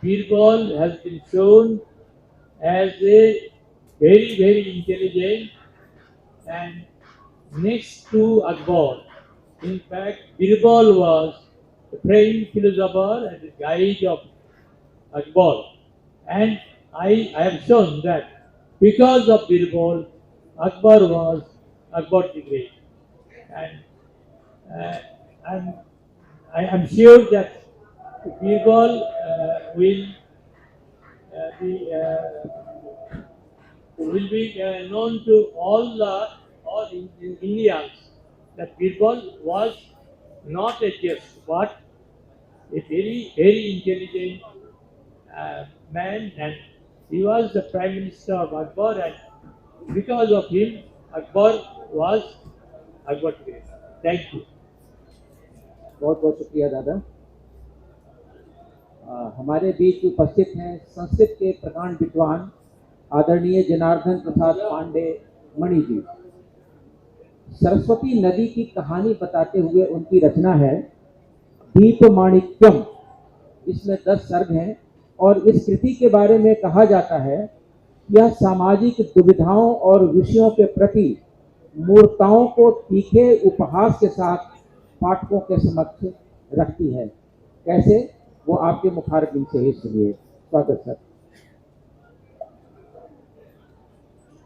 Birbal has been shown as a very intelligent and next to Akbar. In fact, Birbal was the prime philosopher and the guide of Akbar. And I have shown that because of Birbal, Akbar the Great. And uh, I'm, I am sure that Birbal will be known to all in Indians that Birbal was not a just but a very intelligent man, and he was the prime minister of Akbar, and because of him Akbar was Akbar the Great. Thank you. बहुत बहुत शुक्रिया दादा। हमारे बीच उपस्थित हैं संस्कृत के प्रकांड विद्वान आदरणीय जनार्दन प्रसाद पांडे मणि जी। सरस्वती नदी की कहानी बताते हुए उनकी रचना है दीपमाणिक्यम। इसमें 10 सर्ग हैं और इस कृति के बारे में कहा जाता है यह सामाजिक दुविधाओं और विषयों के प्रति मूर्ताओं को तीखे उपहास के साथ पाठकों के समक्ष रखती है। कैसे, वो आपके मुखारबिन से ही सुनिए। स्वागत सर।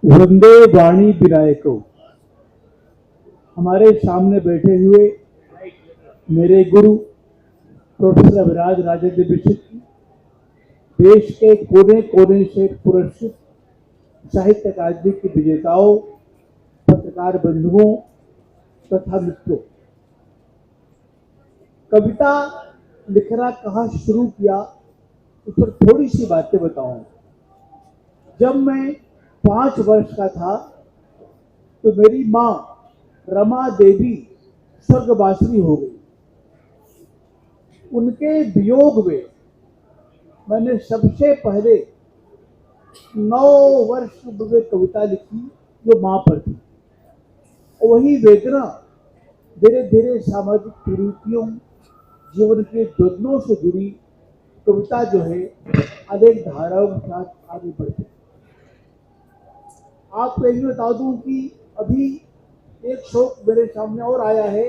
वंदे वाणी विनायको। हमारे सामने बैठे हुए मेरे गुरु प्रोफेसर अभिराज राजेंद्र विशिष्ट, देश के कोने कोने से पुरस्कृत साहित्य अकादमी के विजेताओं, पत्रकार बंधुओं तथा मित्रों, कविता लिखना कहाँ शुरू किया उस पर थोड़ी सी बातें बताऊं। जब मैं 5 वर्ष का था तो मेरी माँ रमा देवी स्वर्गवासिनी हो गई। उनके वियोग में मैंने सबसे पहले 9 वर्ष में कविता लिखी जो माँ पर थी, और वही वेदना धीरे धीरे सामाजिक कुरीतियों, जीवन के द्वंद्वों से जुड़ी कविता जो है अनेक धाराओं के साथ आगे बढ़ती। आपको ये बता दूं कि अभी एक शौक मेरे सामने और आया है।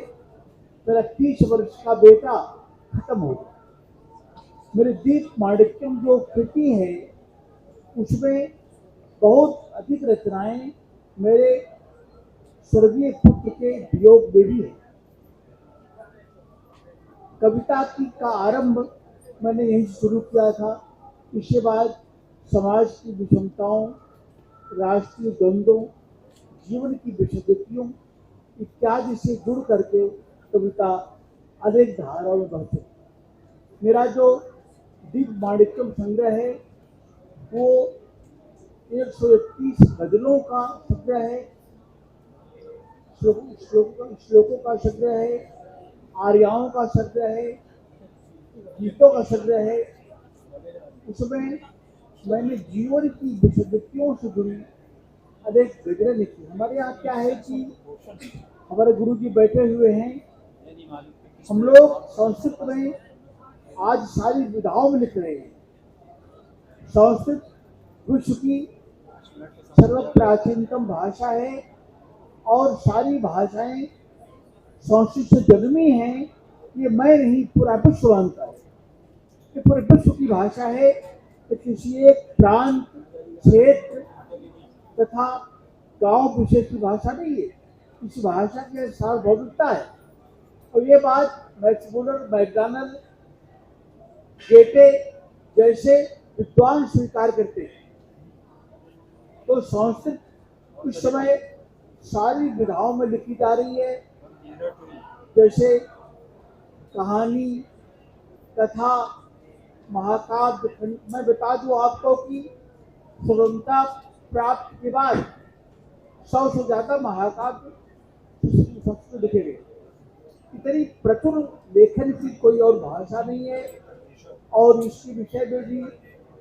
मेरा 30 वर्ष का बेटा खत्म हो गया। मेरे दीपमाणिक्यम जो कृति है उसमें बहुत अधिक रचनाएं मेरे स्वर्गीय पुत्र के वियोग में भी है। कविता का आरंभ मैंने यहीं से शुरू किया था। इसके बाद समाज की विषमताओं, राष्ट्रीय द्वंद्वों, जीवन की विसंगतियों इत्यादि से जुड़ करके कविता अनेक धाराओं में बढ़ती। मेरा जो दीपमाणिक्यम संग्रह है वो 131 गजलों का संग्रह है, श्लोकों का संग्रह है, आर्याओं का संग्रह है, गीतों का संग्रह है। उसमें मैंने जीवन की विसंगतियों से जुड़ी अनेक गजलें लिखी। हमारे यहाँ क्या है कि हमारे गुरु जी बैठे हुए हैं, हम लोग संस्कृत में आज सारी विधाओं में लिख रहे हैं। संस्कृत विश्व की सर्व प्राचीनतम भाषा है और सारी भाषाएं संस्कृत से जन्मी हैं। ये मैं नहीं, पूरा विश्व मानता है। ये पूरे विश्व की भाषा है। तो किसी एक प्रांत, क्षेत्र तथा गांव विशेष की भाषा नहीं है। इस भाषा के सार्वभौमिकता है। और ये बात मैकडॉनल्ड, गेटे जैसे विद्वान स्वीकार करते हैं। तो संस्कृत इस समय सारी विधाओं में लिखी जा रही है, जैसे कहानी, कथा, महाकाव्य। मैं बता दूं आपको कि स्वतंत्रता प्राप्ति के बाद 100 से ज्यादा महाकाव्य संस्कृत लिखे गए। इतनी प्रचुर लेखन की कोई और भाषा नहीं है। और इसके विषय में भी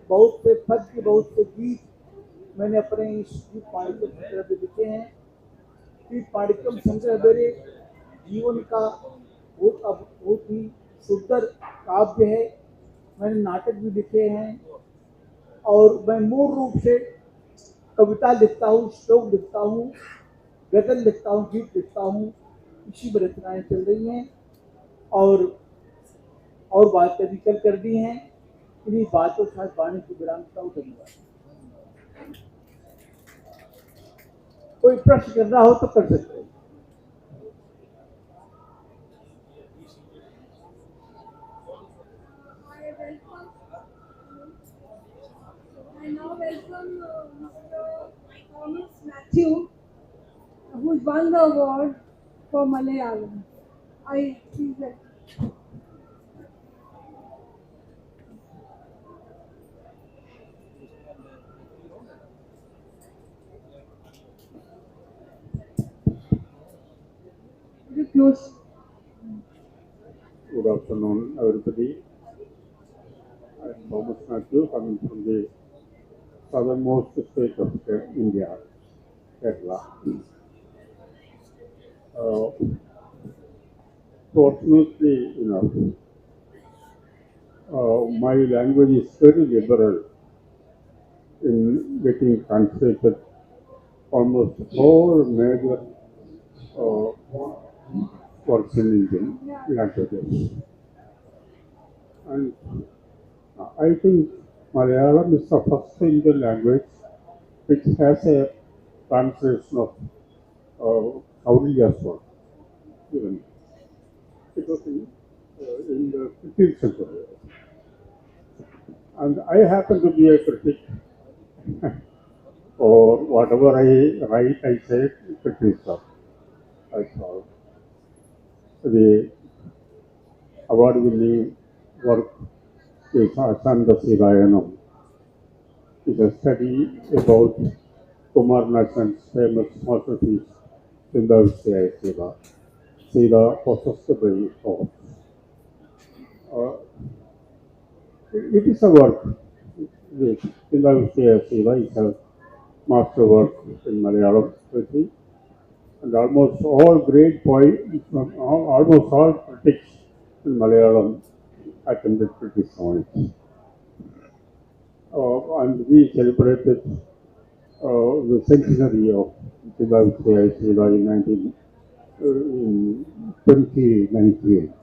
बहुत से पद्य, बहुत से गीत मैंने अपने इस दीपमाणिक्यम संग्रह में लिखे हैं। दीपमाणिक्यम संग्रह मेरे जीवन का बहुत ही सुंदर काव्य है। मैंने नाटक भी लिखे हैं और मैं मूल रूप से कविता लिखता हूँ, श्लोक लिखता हूँ, गजल लिखता हूँ, गीत लिखता हूँ। इसी में रचनाएं चल रही हैं और बात कभी कर दी हैं। इन्हीं बातों के साथ वाणी को विराम करता हूँ। धन्यवाद। कोई प्रश्न करना हो तो कर सकते हैं। I now welcome Mr. Thomas Matthew, who's won the award for Malayalam. I please let. Very close. Good afternoon, everybody. I am Thomas Matthew, coming from the southernmost state of India, Kerala. Fortunately, my language is very liberal in getting translated almost all major works in Indian languages. And I think Malayalam is the first Indian language which has a translation of Kauriya's work. Even it was in the 15th century. And I happen to be a critic, or whatever I write, I say criticism. That's all. The award-winning work is Asanda Sirayanam. It's a study about Kumar Nasan's famous masterpiece, Sindhavishaya Siva. Siva possessed by thought. It is a work. The Sindhavishaya Siva is a masterwork in Malayalam poetry, and almost all great poets, almost all critics in Malayalam attempted critics on it. And we celebrated the centenary of Sindhavishaya Siva in 2019.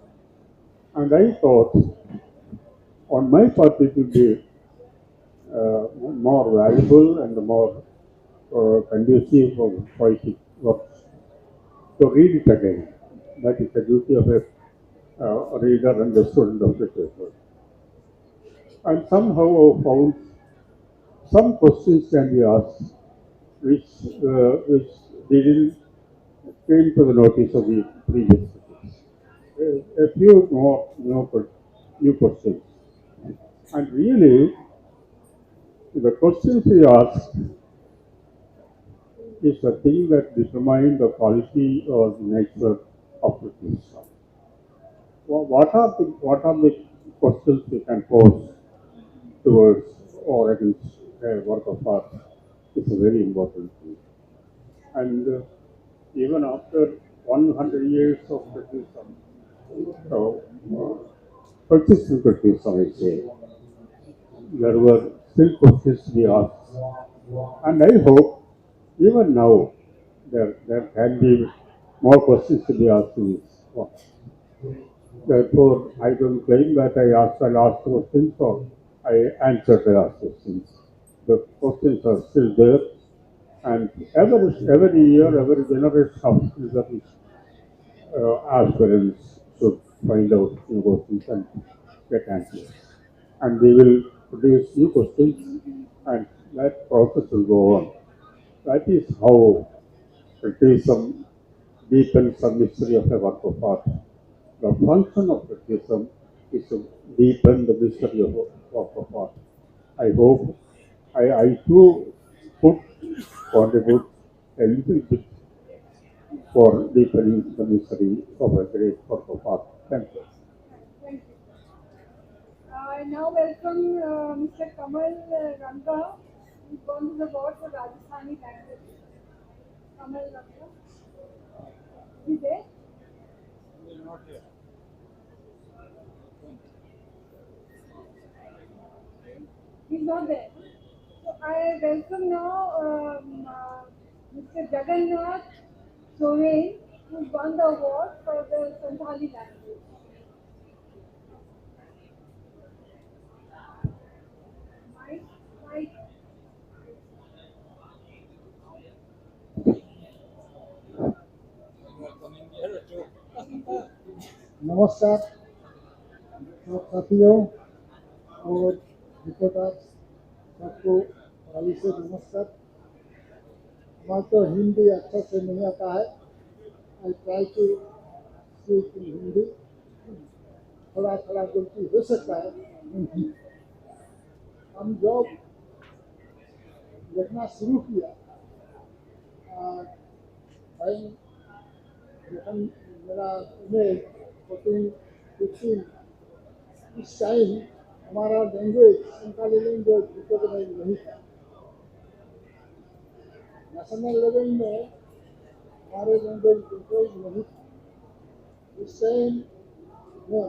And I thought, on my part, it would be more valuable and more conducive of poetic works to read it again. That is the duty of a reader and a student of literature. And somehow I found some questions can be asked which didn't came to the notice of the previous critics. A few more new questions. And really, the questions we ask is the thing that determines the quality or the nature of the piece. What are the questions we can pose towards or against a work of art is a very important thing. And even after 100 years of criticism, persistent criticism, I say, there were still questions to be asked. And I hope even now there can be more questions to be asked in this work. Therefore, I don't claim that I asked the last questions or I answered the last questions. The questions are still there, and every year, every generation of reservists, aspirants should find out new questions and get answers. And they will produce new questions, and that process will go on. That is how criticism deepens the mystery of a work of art. The function of criticism is to deepen the mystery of a work of art. I hope I too contribute a little bit for deepening the mystery of a great work of art. Thank you. Thank you. I now welcome Mr. Kamal Ranga, who's won the award for Rajasthani language. Kamal Ranga. Is he there? He's not there. So I welcome now Mr. Jagannath Soren, who won the award for the Santhali language. Mike. नमस्कार सब साथियों और reporters सबको वाली से नमस्कार। हमारा तो हिंदी अच्छा से नहीं आता है। I try to speak in Hindi, थोड़ा थोड़ा गलती हो सकता है। हम जब लिखना शुरू किया भाई जब मेरा इमेज 14-15 इस टाइम हमारा लैंग्वेज संताली लैंग्वेज रिकॉग्नाइज नहीं था। नेशनल लेवल में हमारे लैंग्वेज रिकॉग्नाइज नहीं था। इस टाइम में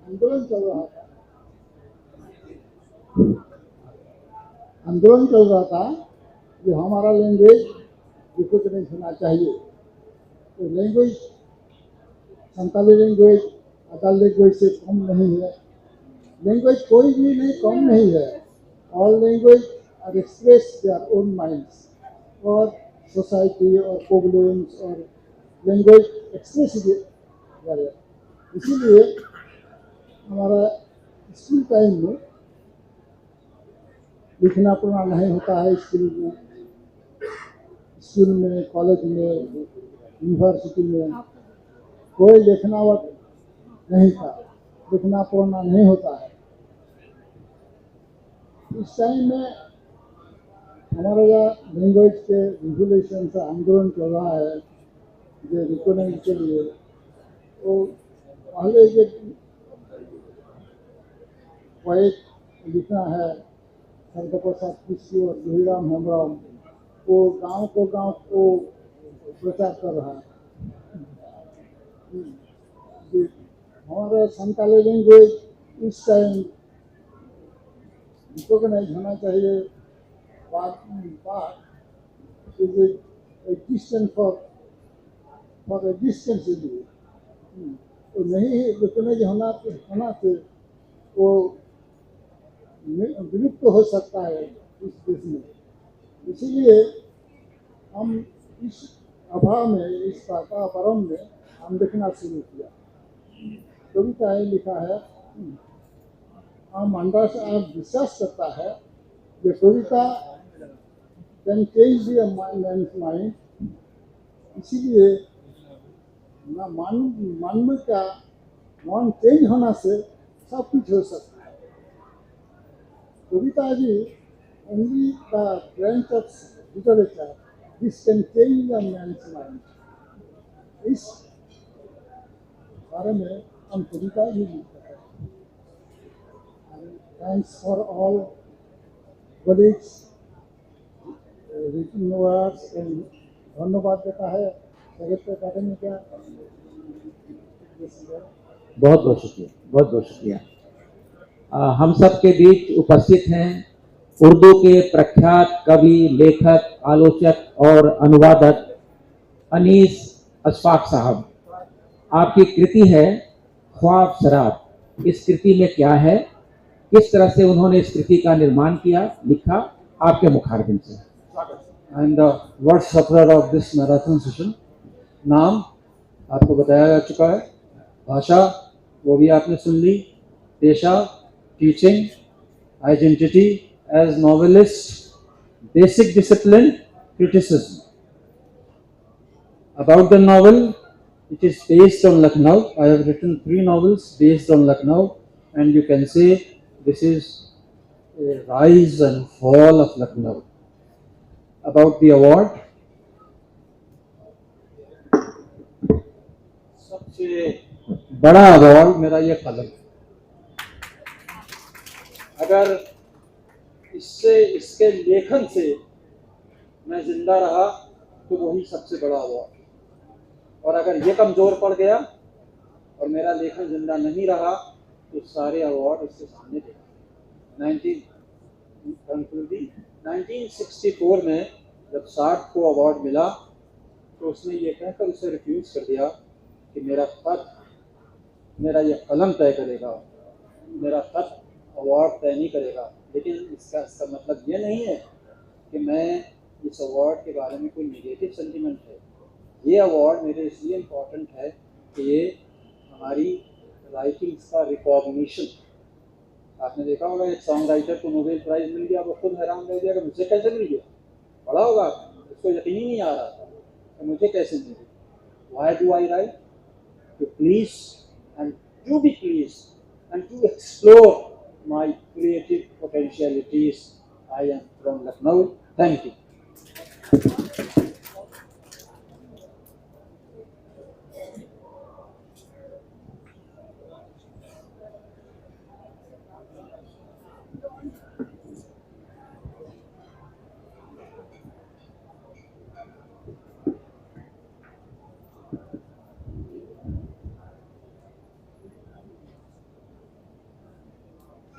आंदोलन चल रहा था कि हमारा लैंग्वेज रिकॉग्नाइज होना चाहिए। तो language Santali language other language से कम नहीं है। लैंग्वेज कोई भी नहीं कम नहीं है। All language are express their own minds और सोसाइटी और प्रॉब्लम्स और लैंग्वेज एक्सप्रेस है। इसीलिए हमारा स्कूल टाइम में लिखना पढ़ना नहीं होता है। स्कूल में कॉलेज में यूनिवर्सिटी में कोई लिखना नहीं था, लिखना पढ़ना नहीं होता है। इस टाइम में हमारे यहाँ लैंग्वेज के रेगुलेशन से आंदोलन चल रहा है जो रिकॉग्नाइज के लिए। तो पहले जो पोएट लिखना है शंकर प्रसाद किशोर और जोहीराम हेम्ब्रम, वो गांव को प्रचार कर रहा है। हमारे संताली लैंग्वेज इस टाइम रिकॉग्नाइज होना चाहिए। एग्जिस्टेंस फॉर एग्जिस्टेंस के लिए तो नहीं रिकॉग्नाइज होना से वो विलुप्त हो सकता है इस देश में। इसीलिए हम इस अभाव में, इस वातावरण में हम लिखना शुरू किया। कविताएं लिखा है। हम अंदर से आप विश्वास करता है कि कविता can change the man's mind. इसीलिए मानव का मन चेंज होना से सब कुछ हो सकता है। कविता जी only the branch of literature this can change the man's mind. इस बारे में हम कविता भी लिखते हैं। Thanks for all colleagues written words and धन्यवाद देता है साहित्य अकादमी का। बहुत बहुत शुक्रिया, बहुत बहुत शुक्रिया। हम सब के बीच उपस्थित हैं उर्दू के प्रख्यात कवि, लेखक, आलोचक और अनुवादक अनीस अशफाक साहब। आपकी कृति है ख्वाब शराब। इस कृति में क्या है, किस तरह से उन्होंने इस कृति का निर्माण किया, लिखा, आपके मुखारबिन से। And word sufferer of this marathon session. नाम आपको बताया जा चुका है, भाषा वो भी आपने सुन ली, पेशा teaching, identity as novelist, basic discipline criticism. About the novel, it is based on Lucknow. I have written 3 novels based on Lucknow, and you can say this is a rise and fall of Lucknow. About the award, सबसे बड़ा award मेरा ये कलम। अगर इसके लेखन से मैं जिंदा रहा तो वही सबसे बड़ा अवार्ड। और अगर ये कमज़ोर पड़ गया और मेरा लेखन जिंदा नहीं रहा तो सारे अवार्ड इसके सामने देगा। 1964 में जब साठ को अवार्ड मिला तो उसने ये कहकर उसे रिफ्यूज़ कर दिया कि मेरा खत, मेरा ये कलम तय करेगा, मेरा खत अवार्ड तय नहीं करेगा। लेकिन इसका मतलब ये नहीं है कि मैं इस अवार्ड के बारे में कोई नेगेटिव सेंटीमेंट है। ये अवार्ड मेरे इसलिए इम्पोर्टेंट है कि ये हमारी राइटिंग्स का रिकॉग्निशन। आपने देखा होगा एक सॉन्ग राइटर को नोबेल प्राइज़ मिल गया, वो खुद हैरान रह गया कि मुझे कैसे मिल गया। पढ़ा होगा, उसको यकीन ही नहीं आ रहा था कि मुझे कैसे मिल गया। Why do I write? To please and to be pleased and to explore my creative potentialities. I am from Lucknow. Thank you.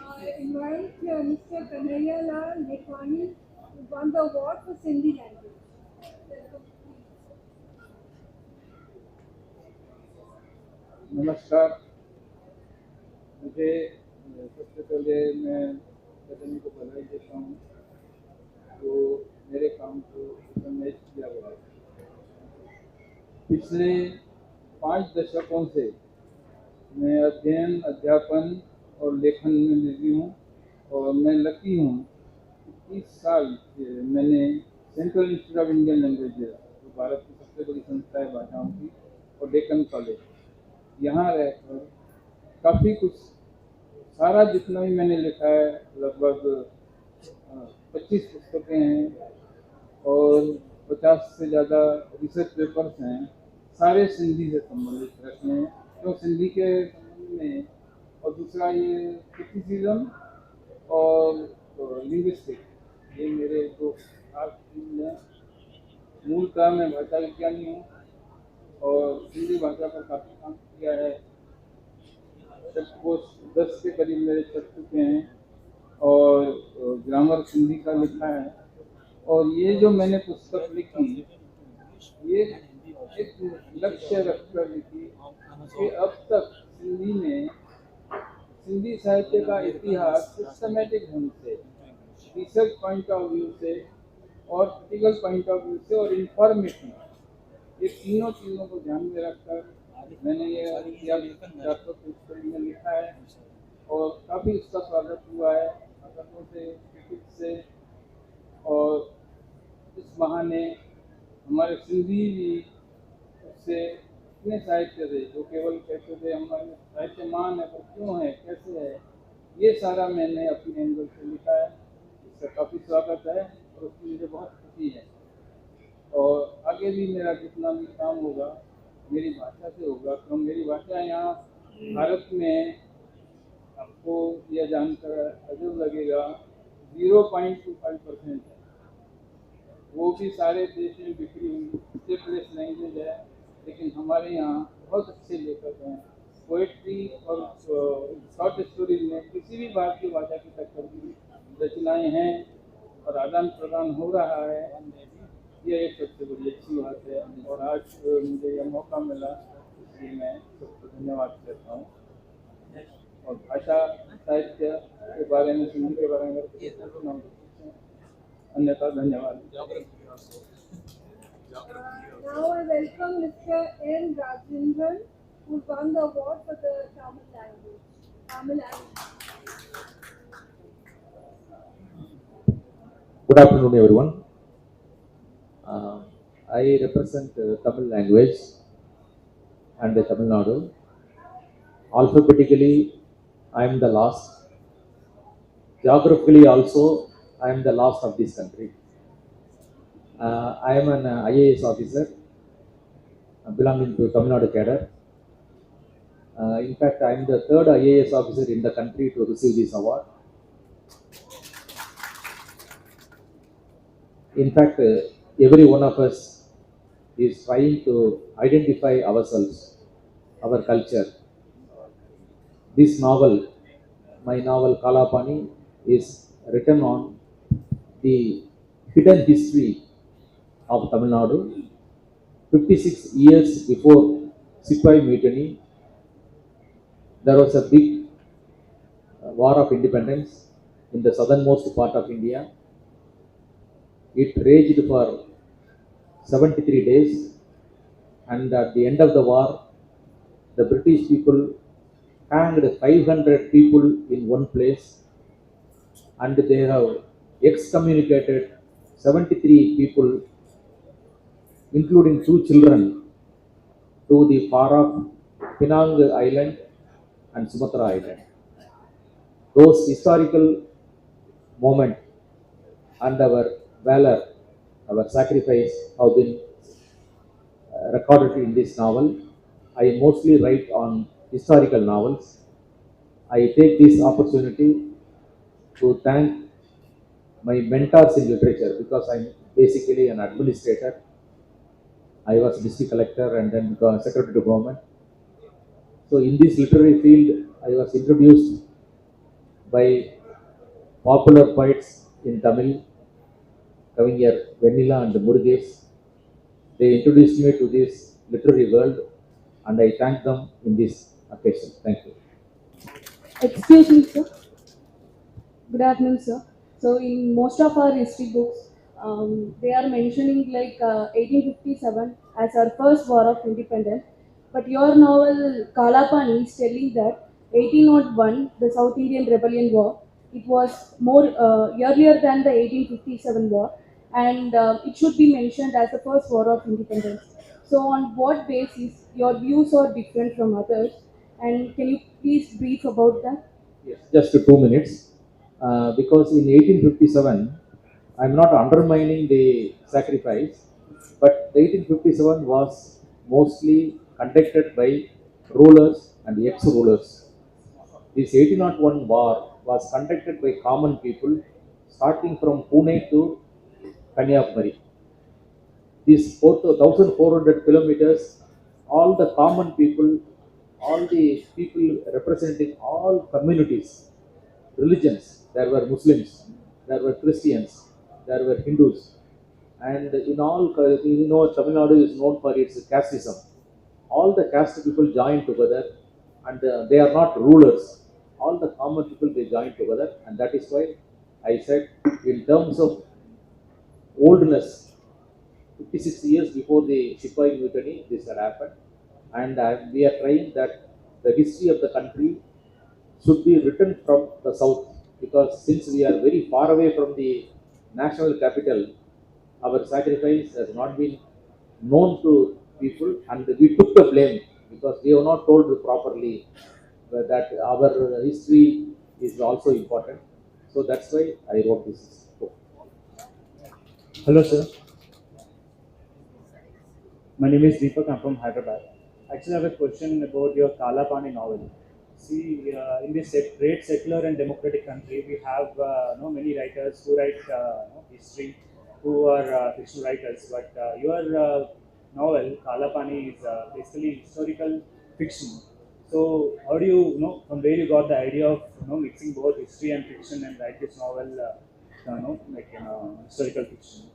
I invite Mr. Kanhaiya Lal Nekwani, who won the award for Sindhi language. Welcome, please. नमस्कार। मुझे सबसे पहले मैं अकादमी को बधाई देता हूँ तो मेरे काम को रिकॉग्नाइज किया गया। पिछले 5 दशकों से मैं अध्ययन, अध्यापन और लेखन में लगी हूँ और मैं लकी हूँ कि 30 साल मैंने central institute of Indian languages, जो भारत की सबसे बड़ी संस्था है भाषाओं की, और डेक्कन कॉलेज, यहाँ रहकर काफ़ी कुछ, सारा जितना भी मैंने लिखा है, लगभग 25 पुस्तकें हैं और 50 से ज़्यादा रिसर्च पेपर्स हैं, सारे सिंधी से संबंधित रखे हैं। तो सिंधी के संबंध में, और दूसरा ये क्रिटिसिज्म और लिंग्विस्टिक, ये मेरे दो खास फील्ड हैं। मूलतः मैं भाषा विज्ञानी हूँ और हिंदी भाषा पर काफ़ी काम किया है। शब्दकोश 10 के करीब मेरे छप चुके हैं और ग्रामर हिंदी का लिखा है। और ये जो मैंने पुस्तक लिखी, ये एक लक्ष्य रखकर लिखी कि अब तक हिंदी में सिंधी साहित्य का इतिहास सिस्टमेटिक ढंग से, रिसर्च पॉइंट ऑफ व्यू से और क्रिटिकल पॉइंट ऑफ व्यू से और इंफॉर्मेटिव, ये तीनों चीज़ों को ध्यान में रखकर मैंने ये पुस्तक में लिखा है और काफ़ी उसका स्वागत हुआ है पाठकों से, क्रिटिक्स से। और इस बहाने हमारे सिंधी भी उससे इतने साहित्य थे जो केवल कहते थे हमारे साहित्यमान है, पर क्यों है, कैसे है, ये सारा मैंने अपने एंगल से लिखा है। इसका काफ़ी स्वागत है और उसकी मुझे बहुत खुशी है। और आगे भी मेरा जितना भी काम होगा मेरी भाषा से होगा, तो मेरी भाषा यहाँ भारत में, आपको यह जानकर अजब लगेगा, 0.25% है। वो भी सारे देश में बिखरी हुई स्टेपलेस लैंग्वेज है, लेकिन हमारे यहाँ बहुत अच्छे लेखक हैं। पोएट्री और शॉर्ट स्टोरीज में किसी भी भारतीय भाषा की टक्कर की रचनाएँ हैं और आदान प्रदान हो रहा है। यह एक सबसे बड़ी अच्छी बात है और आज मुझे यह मौका मिला, इसलिए मैं सबको धन्यवाद कहता हूँ। और भाषा साहित्य के बारे में, हिंदी के बारे में अन्यथा धन्यवाद। Now I welcome Mr. N. Rajendran, who won the award for the Tamil language. Good afternoon, everyone. I represent Tamil language and Tamil Nadu. Alphabetically, I am the last. Geographically also, I am the last of this country. I am an IAS officer belonging to Tamil Nadu cadre. In fact, I am the third IAS officer in the country to receive this award. In fact, every one of us is trying to identify ourselves, our culture. This novel, my novel Kalapani, is written on the hidden history of Tamil Nadu. 56 years before Sipai Mutiny, there was a big war of independence in the southernmost part of India. It raged for 73 days, and at the end of the war, the British people hanged 500 people in one place, and they have excommunicated 73 people, including two children, to the far off Penang Island and Sumatra Island. Those historical moments and our valor, our sacrifice have been recorded in this novel. I mostly write on historical novels. I take this opportunity to thank my mentors in literature because I'm basically an administrator. I was district collector and then secretary to government. So in this literary field, I was introduced by popular poets in Tamil, Kavinyar Vanilla and Murugesh. They introduced me to this literary world, and I thank them in this occasion. Thank you. Excuse me, sir. Good afternoon, sir. So, in most of our history books, they are mentioning like 1857 as our first war of independence. But your novel Kalapani is telling that 1801, the South Indian Rebellion War, it was more earlier than the 1857 war, and it should be mentioned as the first war of independence. So, on what basis your views are different from others, and can you please brief about that? Yes, just 2 minutes. Because in 1857, I'm not undermining the sacrifice, but the 1857 was mostly conducted by rulers and ex-rulers. This 1801 war was conducted by common people, starting from Pune to Kanyakumari. These 1,400 kilometers, all the common people, all the people representing all communities, religions, there were Muslims, there were Christians, there were Hindus, and in all, Tamil Nadu is known for its casteism. All the caste people joined together, and they are not rulers. All the common people they joined together, and that is why I said, in terms of oldness, 56 years before the Sipai Mutiny, this had happened. And we are trying that the history of the country should be written from the south, because since we are very far away from the national capital, our sacrifice has not been known to people, and we took the blame because we have not told properly that our history is also important. So that's why I wrote this book. Hello, sir. My name is Deepak. I'm from Hyderabad. Actually, I have a question about your Kalapani novel. See, in this great secular and democratic country, we have many writers who write history, who are fictional writers. But your novel Kalapani is basically historical fiction. So, how do from where you got the idea of mixing both history and fiction and write this novel, historical fiction?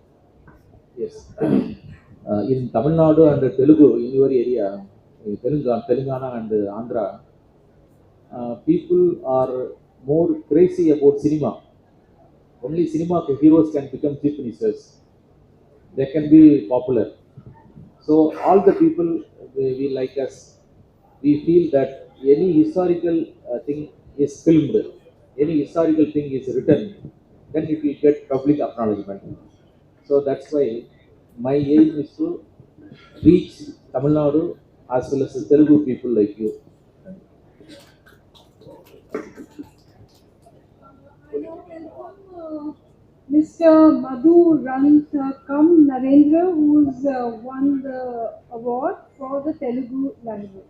Yes. In Tamil Nadu and Telugu, in your area, Telangana and Andhra, people are more crazy about cinema. Only cinema heroes can become chief ministers. They can be popular. So all the people we like us, we feel that any historical thing is filmed, any historical thing is written, then it will get public acknowledgement. So that's why my aim is to reach Tamil Nadu as well as the Telugu people like you. Mr. Madhu Ranthakam Narendra, who's won the award for the Telugu language.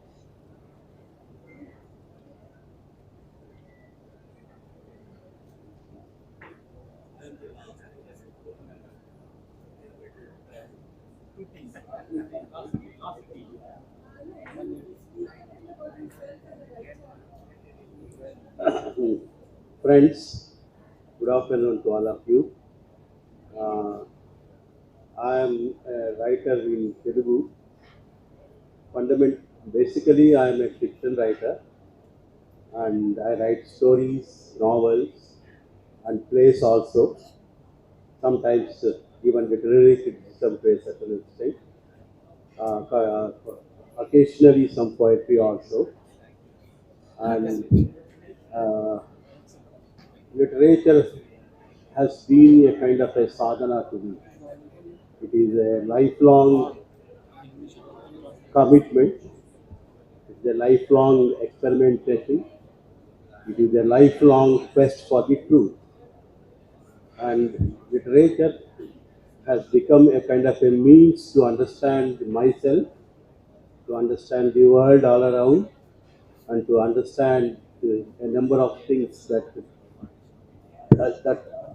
Friends, Good afternoon to all of you. I am a writer in Telugu. Basically, I am a fiction writer, and I write stories, novels, and plays also. Sometimes even literary criticism to a certain extent. Occasionally, some poetry also, and uh, literature has been a kind of a sadhana to me. It is a lifelong commitment. It's a lifelong experimentation. It is a lifelong quest for the truth. And literature has become a kind of a means to understand myself, to understand the world all around, and to understand a number of things that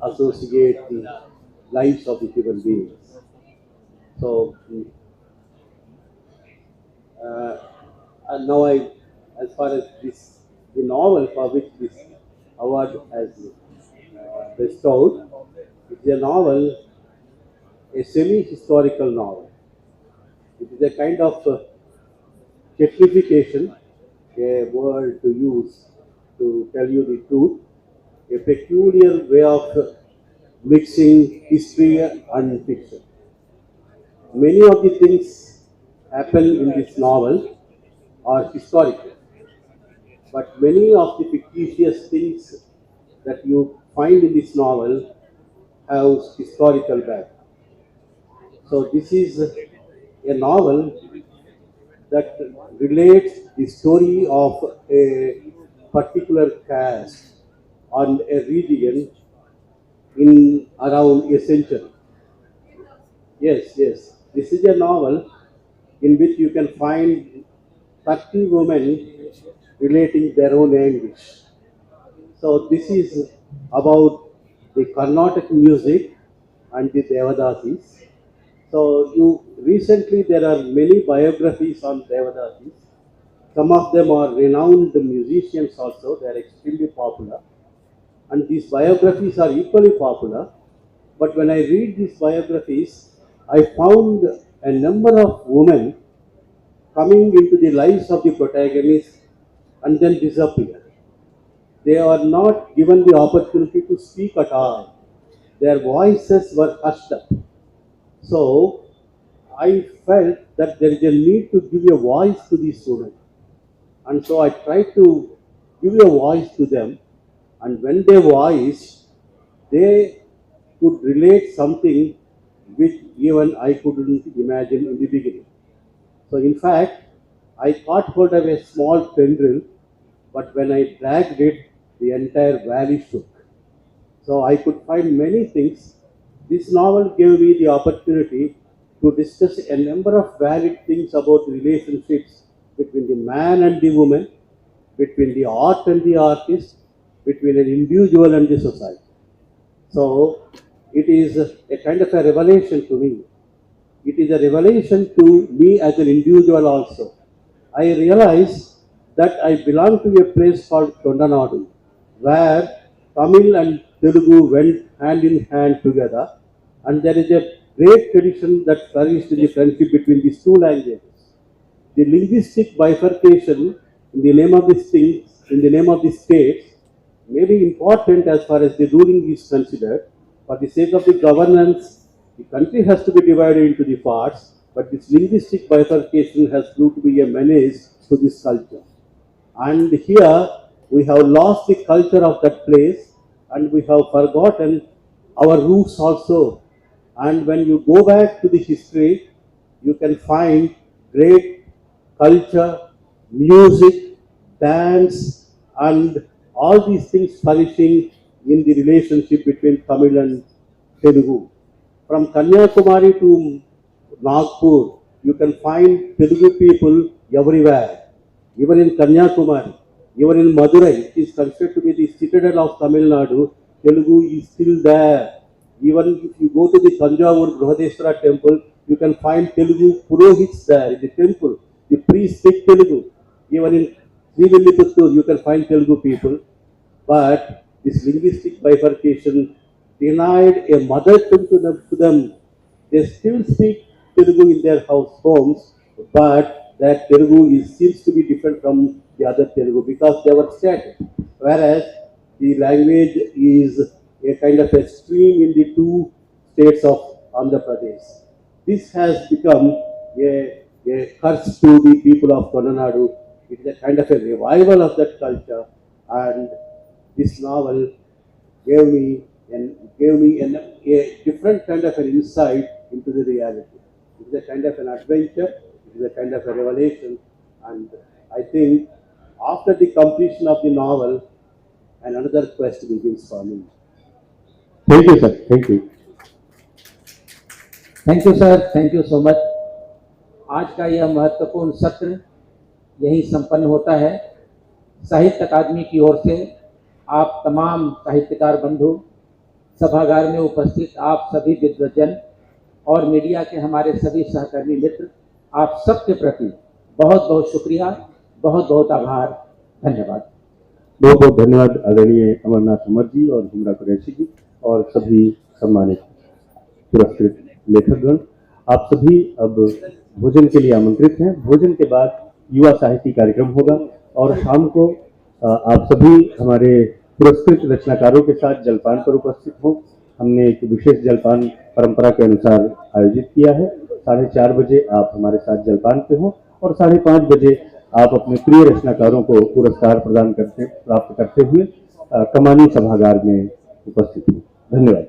associate the lives of the human beings. So, and now as far as the novel for which this award has bestowed, it's a novel, a semi-historical novel. It is a kind of technification, a word to use to tell you the truth, a peculiar way of mixing history and fiction. Many of the things happen in this novel are historical, but many of the fictitious things that you find in this novel have historical background. So this is a novel that relates the story of a particular caste on a region in around a century. Yes, yes. This is a novel in which you can find 30 women relating their own anguish. So this is about the Carnatic music and the Devadasis. So recently there are many biographies on Devadasis. Some of them are renowned musicians also. They are extremely popular. And these biographies are equally popular. But when I read these biographies, I found a number of women coming into the lives of the protagonists and then disappear. They are not given the opportunity to speak at all. Their voices were hushed up. So I felt that there is a need to give a voice to these women. And so I tried to give a voice to them. And when they voiced, they could relate something which even I couldn't imagine in the beginning. So in fact, I caught hold of a small tendril, but when I dragged it, the entire valley shook. So I could find many things. This novel gave me the opportunity to discuss a number of valid things about relationships between the man and the woman, between the art and the artist, between an individual and the society. So it is a kind of a revelation to me. It is a revelation to me as an individual also. I realized that I belong to a place called Tondanadu, where Tamil and Telugu went hand in hand together, and there is a great tradition that flourished in the friendship between these two languages. The linguistic bifurcation in the name of these things, in the name of the states, may be important as far as the ruling is considered. For the sake of the governance, the country has to be divided into the parts, but this linguistic bifurcation has proved to be a menace to this culture. And here we have lost the culture of that place, and we have forgotten our roots also. And when you go back to the history, you can find great culture, music, dance, and all these things flourishing in the relationship between Tamil and Telugu. From Kanyakumari to Nagpur, you can find Telugu people everywhere. Even in Kanyakumari, even in Madurai, it is considered to be the citadel of Tamil Nadu. Telugu is still there. Even if you go to the Tanjavur Brihadeshwara temple, you can find Telugu Purohits there in the temple. The priests speak Telugu. Even in Srivilliputturu, you can find Telugu people. But this linguistic bifurcation denied a mother tongue to them. They still speak Telugu in their homes, but that Telugu seems to be different from the other Telugu because they were static. Whereas the language is a kind of a stream in the two states of Andhra Pradesh. This has become a curse to the people of Konanadu. It is a kind of a revival of that culture, and this novel gave me a different kind of an insight into the reality. It is a kind of an adventure. It is a kind of a revelation, and I think after the completion of the novel, another quest begins for me. Thank you, sir. Thank you. Thank you sir, thank you so much. आज का यह महत्वपूर्ण सत्र यही संपन्न होता है। साहित्य अकादमी की ओर से आप तमाम साहित्यकार बंधु, सभागार में उपस्थित आप सभी विद्वजन और मीडिया के हमारे सभी सहकर्मी मित्र, आप सबके प्रति बहुत बहुत शुक्रिया, बहुत बहुत आभार, धन्यवाद। बहुत बहुत धन्यवाद आदरणीय अमरनाथ अमर जी और हुमरा कुरैशी जी और सभी सम्मानित पुरस्कृत लेखकगण। आप सभी अब भोजन के लिए आमंत्रित हैं। भोजन के बाद युवा साहित्य कार्यक्रम होगा और शाम को आप सभी हमारे पुरस्कृत रचनाकारों के साथ जलपान पर उपस्थित हों। हमने एक विशेष जलपान परंपरा के अनुसार आयोजित किया है। 4:30 बजे आप हमारे साथ जलपान पे हों और 5:30 बजे आप अपने प्रिय रचनाकारों को पुरस्कार प्रदान प्राप्त करते हुए कमानी सभागार में उपस्थित हों। धन्यवाद।